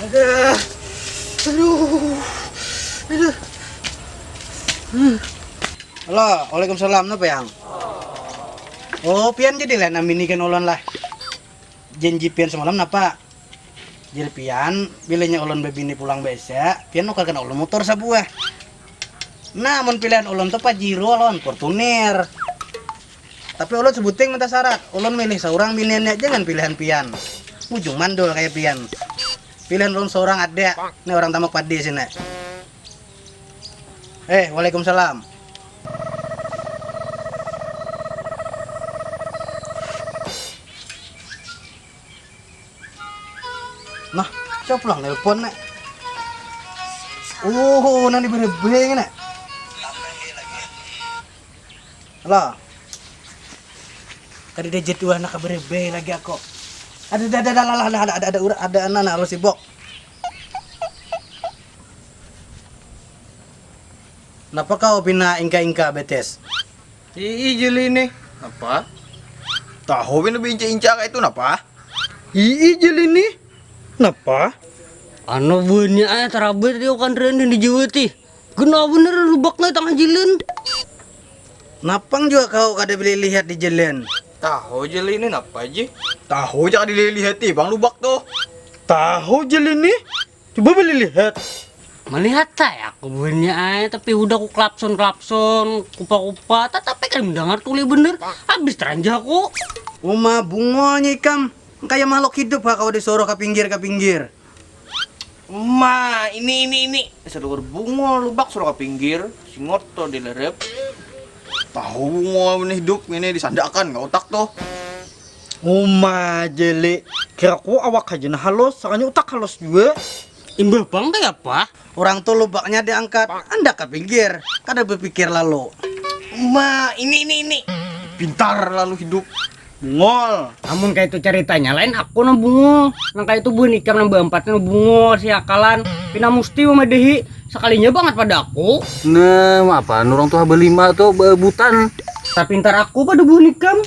Aduh. Aduh. Aduh. Halo, waalaikumsalam, napa yang? Oh, pian jadi lah namini kan ulun lah. Janji pian semalam napa? Jadi pian, bilanya ulun bebini pulang besok, pian nukar kena ulun motor sebuah. Namun pilihan ulun tuh Pajero ulun, Fortuner. Tapi ulun sebuting minta syarat, ulun milih seorang biniannya jangan pilihan pian. Ujung mandul kayak pian. Pilihan ulun seorang ada, ini orang tamak padi sini. Waalaikumsalam. Nah, siapa pulang nelpon nek? Oh, nanti berebeng nek. Halo. Tadi dia jadwal nak berebeng lagi aku. Ada anak harus sibuk. Kenapa kau pina ingka-ingka betes? Jeli nih. Apa? Tahu pina binca-inca kayak itu napa? Jeli nih. Kenapa? Ano bunyi ay terabat dia kan trending di Jawa ti. Gena bener lubaknya tengah jalan. Napang juga kau kada beli lihat di jalan. Tahu jeli ini napa aja? Tahu jangan dilihat bang lubak tuh. Tahu jeli nih? Coba beli lihat. Melihat saya aku bunyi ay tapi udah aku klakson kupa tapi kan mendengar tuli bener. Habis teranja aku. Uma bungonya ikam. Kayak makhluk hidup kau disuruh ke pinggir. Ma, ini. Seluruh bunga lubak suruh ke pinggir, singot tuh dilerep. Tahu bunga ini hidup ini disandakan nggak otak tuh. Uma jeli. Kira ku awak aja nah halus, sakanya utak halus juga. Imbah bang kayak apa? Orang tuh lubaknya diangkat, anda ke pinggir. Kada berpikir lalu. Ma, ini. Pintar lalu hidup. Bungol. Namun kayak itu ceritanya lain aku na bungo. Nang kayak itu bunikam nambah empat na bungo si akalan. Pina musti madehi sekalinya banget pada aku. Nah, apa orang tua berlima tuh bebutan. Tapi ntar aku pada bunikam.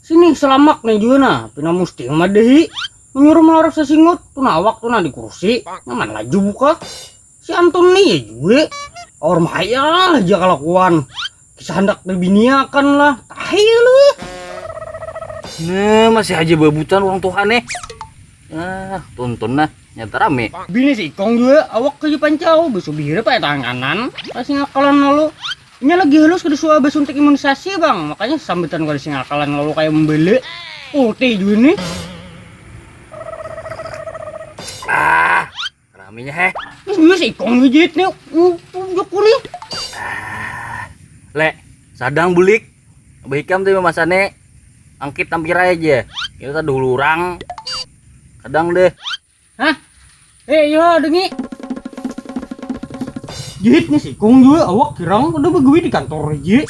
Sini selamak nih juga nah. Pina musti madehi menyuruh melaras sesingut tuh nawak tuh nah di kursi. Nyaman laju buka. Si Anton nih ya juga. Ormaya aja kelakuan. Kisah hendak dibiniakan lah. Tahil lu. Nah, masih aja bebutan orang tua aneh. Ah, tonton nah, nyata rame. Bini si Kong juga awak ke pancau besok bihira pakai tanganan. Kasih ngakalan lalu. Ini lagi halus ke suah suntik imunisasi bang. Makanya sambutan kalau si ngakalan lalu kayak membeli. Teh juga nih. Ah, ramenya heh. Terus juga si Kong ngejit nih. Jokuri. Le, sadang bulik. Bahikam tuh masane angkit tampir aja. Kita dulu orang. Kadang deh. Hah? Yo dengi. Jit nih si Kong juga awak kirang udah begawe di kantor aja.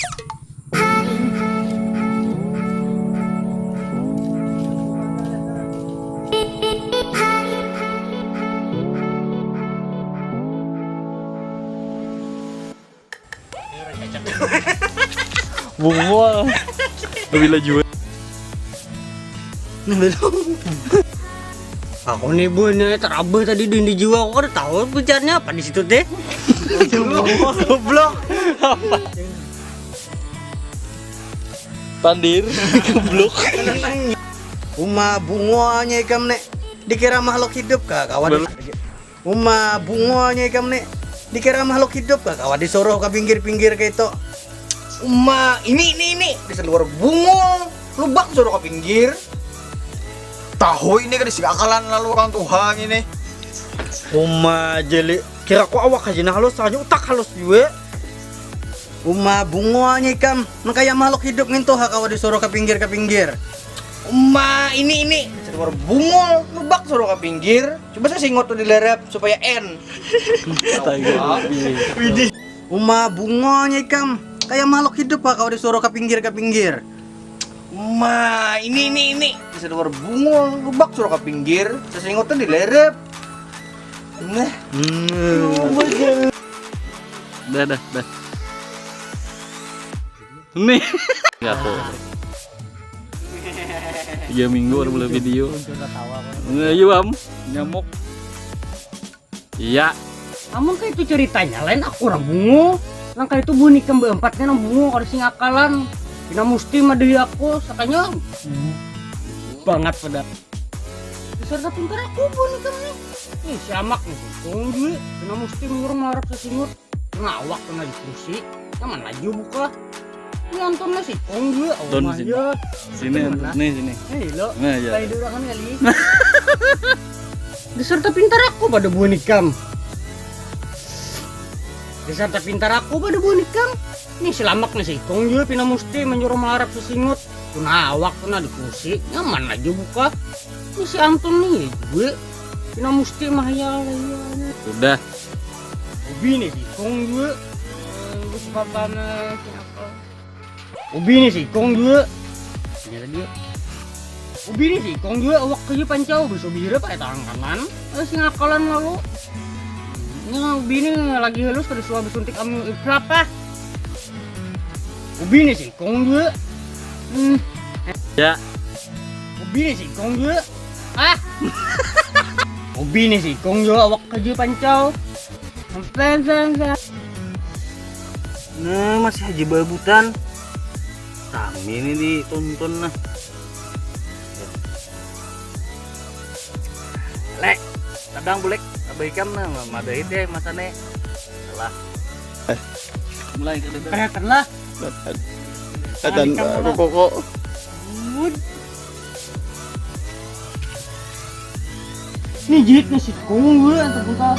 Bunga. Lebih laju. Nah, belum. Aku nih bunyi terabah tadi di jiwa aku udah tahu bicaranya apa di situ teh. Goblok. Apa? Pandir goblok. Uma bungonya ikam nek. Dikira makhluk hidup kah kawan? Uma bungonya ikam nek. Dikira makhluk hidup kah kawan disuruh ke pinggir-pinggir kayak itu. Ma, ini. Di seluruh bunga lubak suruh ke pinggir. Tahu ini kan disingakalan lalu orang Tuhan ini. Uma jeli. Kira ku awak aja nah halus, sakanya utak halus juga. Uma bungonya ikam. Kayak makhluk hidup ngintuh kau disuruh ke pinggir. Ma, ini. Di seluruh bunga lubak suruh ke pinggir. Coba saya singot tuh dilerep supaya N. Widih. Uma bungonya ikam. Kayak makhluk hidup kau disuruh ke pinggir. Ma, ini. Di seluruh bunga lubak suruh ke pinggir. Saya singot tuh dilerep. Nah. Dah. Nih. Enggak kok. 3 minggu baru mulai video. Nggak, nyamuk. Iya. Namun kayak itu ceritanya lain aku orang bungo. Langkah itu bunyi keempatnya nang bungo kada sing akalan. Pina musti mah deui aku sakanya banget pada. Serta pintar aku bunyi kami. Nih si amak nih tunggu dulu. Pina musti nyuruh melarap sesingut. Ngawak kena di kursi. Nyaman laju buka. Ini Anton sih tunggu dulu. Don, Oh sini. my god. Sini, nih sini. Hei lo. Nah, ya. Kayak dulu kan kali. Diserta pintar aku pada bonikam. Diserta pintar aku pada bonikam. Nih selamak nih sih. Kong juga pina musti menyuruh melarap sesingut. Tuna awak tuna di kursi. Nyaman aja buka. Ini si Anton nih gue. Pina musti mah ya. Sudah. Ubi nih sih. Kong gue. Gue suka banget. Ubi nih sih. Kong gue. Ini lagi. Ubi nih sih. Kong gue awak kayu pancau. Bisa bira pakai tangan kanan. Si ngakalan lalu. Ini ubi ini lagi halus kada suami suntik kamu berapa? Ubi nih sih, kong gue. Ya. Ubi nih sih, kong gue. Ah. Ubi nih sih, kong gue awak kerja pancau. Nah, masih haji babutan. Kami ini ditonton nah. Lek, kadang boleh abaikan nah, madai deh masane. Salah. Mulai ke depan. Kelihatan lah. Dan pokok Ini jahit nih sih, kong gue antar bentar.